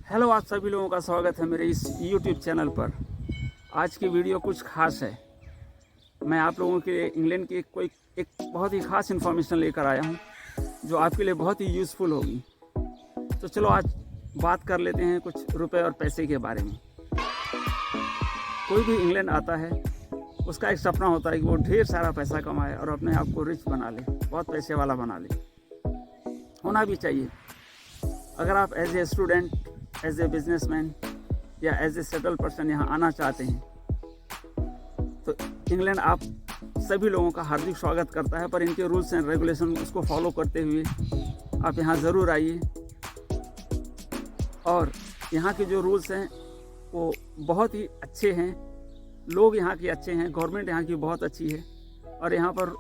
Hello, आप सभी लोगों का स्वागत है मेरे इस YouTube चैनल पर। आज की वीडियो कुछ खास है। मैं आप लोगों के लिए इंग्लैंड की एक बहुत ही ख़ास इन्फॉर्मेशन लेकर आया हूं, जो आपके लिए बहुत ही यूज़फुल होगी। तो चलो आज बात कर लेते हैं कुछ रुपए और पैसे के बारे में। कोई भी इंग्लैंड आता है, उसका एक सपना होता है कि वो ढेर सारा पैसा कमाए और अपने आप को रिच बना ले, बहुत पैसे वाला बना ले। होना भी चाहिए। अगर आप as a student, as a businessman या एज ए सेटल पर्सन यहाँ आना चाहते हैं तो इंग्लैंड आप सभी लोगों का हार्दिक स्वागत करता है। पर इनके रूल्स एंड रेगुलेशन उसको फॉलो करते हुए आप यहाँ ज़रूर आइए। और यहाँ के जो रूल्स हैं वो बहुत ही अच्छे हैं। लोग यहाँ के अच्छे हैं, गवर्नमेंट यहाँ की बहुत अच्छी है और यहाँ पर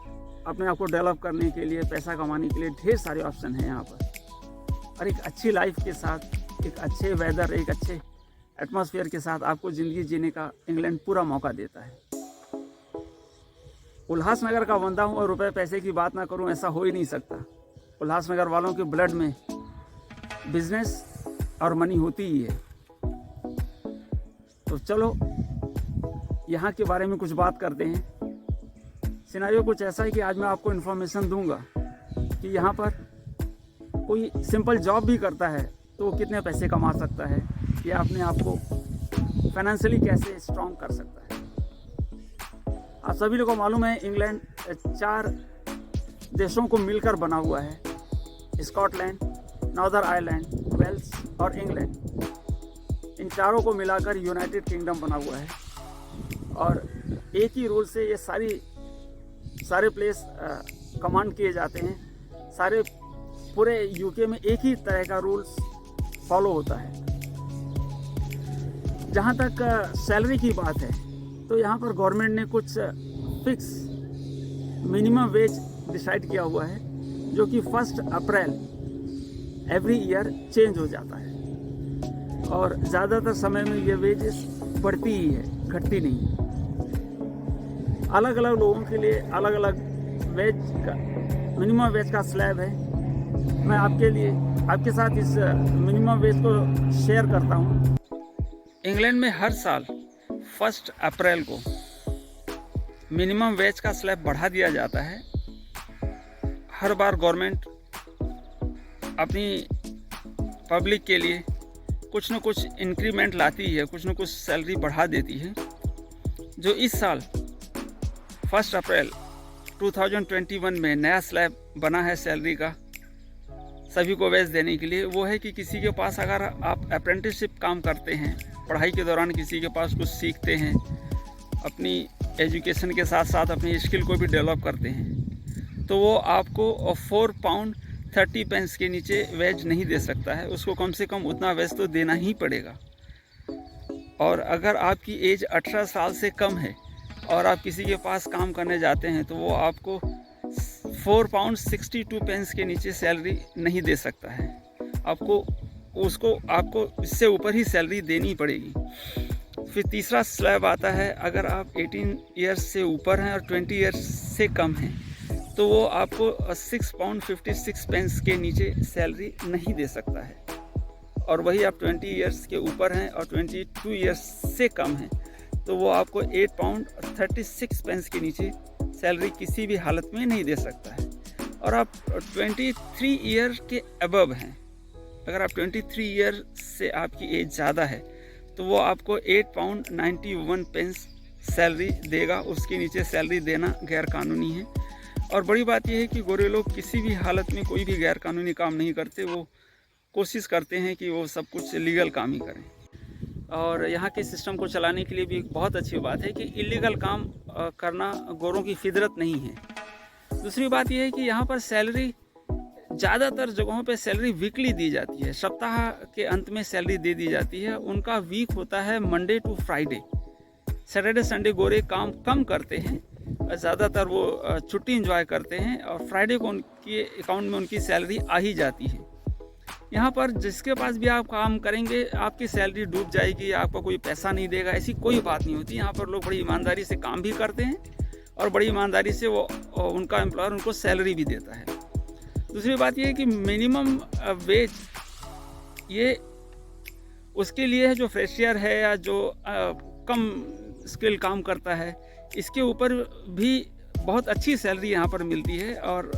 अपने आप को डेवलप करने के लिए, पैसा कमाने के लिए ढेर सारे ऑप्शन हैं यहाँ पर। और एक अच्छी लाइफ के साथ, एक अच्छे वेदर, एक अच्छे एटमॉस्फेयर के साथ आपको ज़िंदगी जीने का इंग्लैंड पूरा मौका देता है। उल्लासनगर का बंदा हूँ और रुपए पैसे की बात ना करूँ, ऐसा हो ही नहीं सकता। उल्लासनगर वालों के ब्लड में बिजनेस और मनी होती ही है। तो चलो यहाँ के बारे में कुछ बात करते हैं। सिनेरियो कुछ ऐसा है कि आज मैं आपको इन्फॉर्मेशन दूंगा कि यहाँ पर कोई सिंपल जॉब भी करता है तो वो कितने पैसे कमा सकता है या अपने आप को फाइनेंशियली कैसे स्ट्रॉन्ग कर सकता है। आप सभी लोगों को मालूम है इंग्लैंड 4 देशों को मिलकर बना हुआ है: स्कॉटलैंड, नॉर्दर्न आयरलैंड, वेल्स और इंग्लैंड। इन चारों को मिलाकर यूनाइटेड किंगडम बना हुआ है और एक ही रूल से ये सारे प्लेस कमांड किए जाते हैं। सारे पूरे यूके में एक ही तरह का रूल्स फॉलो होता है। जहाँ तक सैलरी की बात है तो यहाँ पर गवर्नमेंट ने कुछ फिक्स मिनिमम वेज डिसाइड किया हुआ है, जो कि 1 अप्रैल एवरी ईयर चेंज हो जाता है और ज़्यादातर समय में ये वेजेस बढ़ती ही है, घटती नहीं है। अलग अलग लोगों के लिए अलग अलग वेज का मिनिमम वेज का स्लैब है। मैं आपके साथ इस मिनिमम वेज को शेयर करता हूँ। इंग्लैंड में हर साल 1 अप्रैल को मिनिमम वेज का स्लैब बढ़ा दिया जाता है। हर बार गवर्नमेंट अपनी पब्लिक के लिए कुछ न कुछ इंक्रीमेंट लाती है, कुछ न कुछ सैलरी बढ़ा देती है। जो इस साल 1 अप्रैल 2021 में नया स्लैब बना है सैलरी का सभी को वेज देने के लिए, वो है कि किसी के पास अगर आप अप्रेंटिसशिप काम करते हैं, पढ़ाई के दौरान किसी के पास कुछ सीखते हैं, अपनी एजुकेशन के साथ साथ अपनी स्किल को भी डेवलप करते हैं, तो वो आपको 4 पाउंड 30 पेंस के नीचे वेज नहीं दे सकता है। उसको कम से कम उतना वेज तो देना ही पड़ेगा। और अगर आपकी एज 18 साल से कम है और आप किसी के पास काम करने जाते हैं तो वो आपको 4 पाउंड 62 पेंस के नीचे सैलरी नहीं दे सकता है। आपको इससे ऊपर ही सैलरी देनी पड़ेगी। फिर तीसरा स्लैब आता है, अगर आप 18 ईयर्स से ऊपर हैं और 20 ईयर्स से कम हैं तो वो आपको 6 पाउंड 56 पेंस के नीचे सैलरी नहीं दे सकता है। और वही आप 20 ईयर्स के ऊपर हैं और 22 ईयर्स से कम हैं तो वो आपको 8 पाउंड 36 पेंस के नीचे सैलरी किसी भी हालत में नहीं दे सकता है। और आप 23 ईयर के अबव हैं, अगर आप 23 ईयर से आपकी एज ज़्यादा है तो वो आपको 8 पाउंड 91 पेंस सैलरी देगा। उसके नीचे सैलरी देना गैर कानूनी है। और बड़ी बात यह है कि गोरे लोग किसी भी हालत में कोई भी गैर कानूनी काम नहीं करते, वो कोशिश करते हैं कि वो सब कुछ लीगल काम ही करें। और यहाँ के सिस्टम को चलाने के लिए भी एक बहुत अच्छी बात है कि इलीगल काम करना गोरों की फितरत नहीं है। दूसरी बात यह है कि यहाँ पर सैलरी ज़्यादातर जगहों पे सैलरी वीकली दी जाती है, सप्ताह के अंत में सैलरी दे दी जाती है। उनका वीक होता है Monday to Friday. Saturday Sunday गोरे काम कम करते हैं, ज़्यादातर वो छुट्टी एंजॉय करते हैं और फ्राइडे को उनके अकाउंट में उनकी सैलरी आ ही जाती है। यहाँ पर जिसके पास भी आप काम करेंगे आपकी सैलरी डूब जाएगी, आपको कोई पैसा नहीं देगा, ऐसी कोई बात नहीं होती। यहाँ पर लोग बड़ी ईमानदारी से काम भी करते हैं और बड़ी ईमानदारी से वो उनका एम्प्लॉयर उनको सैलरी भी देता है। दूसरी बात यह है कि मिनिमम वेज ये उसके लिए जो फ्रेशियर है या जो कम स्किल काम करता है, इसके ऊपर भी बहुत अच्छी सैलरी यहाँ पर मिलती है। और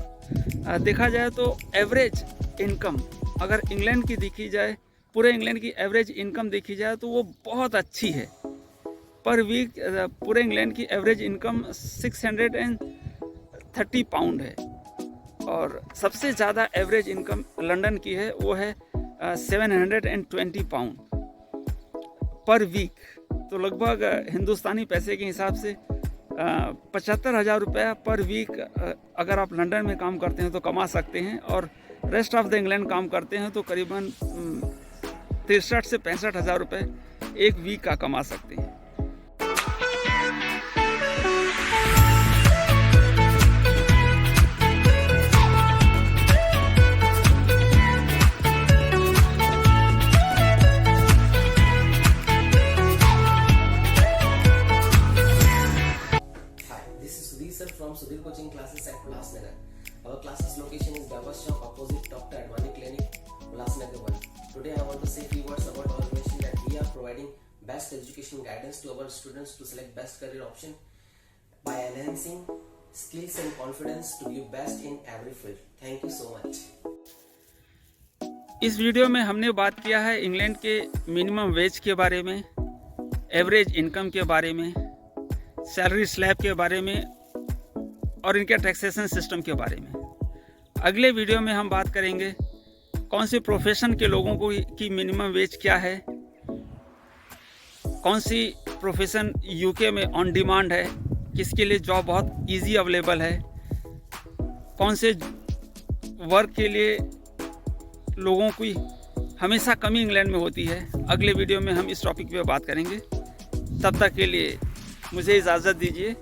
देखा जाए तो एवरेज इनकम अगर इंग्लैंड की देखी जाए, पूरे इंग्लैंड की एवरेज इनकम देखी जाए तो वो बहुत अच्छी है। पर वीक पूरे इंग्लैंड की एवरेज इनकम 630 पाउंड है, और सबसे ज़्यादा एवरेज इनकम लंदन की है, वो है 720 पाउंड पर वीक। तो लगभग हिंदुस्तानी पैसे के हिसाब से 75,000 रुपया पर वीक अगर आप लंदन में काम करते हैं तो कमा सकते हैं, और रेस्ट ऑफ द इंग्लैंड काम करते हैं तो करीबन 63 से 65,000 रुपये एक वीक का कमा सकते हैं। From Sudhir Coaching Classes at Ulasnagar. Our classes location is Dabas Shop opposite Dr. Advani Clinic, Ulasnagar 1. Today I want to say few words about our organization that we are providing best education guidance to our students to select best career option by enhancing skills and confidence to be best in every field. Thank you so much. इस video में हमने बात किया है England के minimum wage के बारे में, एवरेज इनकम के बारे में, सैलरी स्लैब के बारे में और इनके टैक्सेशन सिस्टम के बारे में। अगले वीडियो में हम बात करेंगे कौन से प्रोफेशन के लोगों को की मिनिमम वेज क्या है, कौन सी प्रोफेशन यूके में ऑन डिमांड है, किसके लिए जॉब बहुत इजी अवेलेबल है, कौन से वर्क के लिए लोगों की हमेशा कमी इंग्लैंड में होती है। अगले वीडियो में हम इस टॉपिक पे बात करेंगे। तब तक के लिए मुझे इजाज़त दीजिए।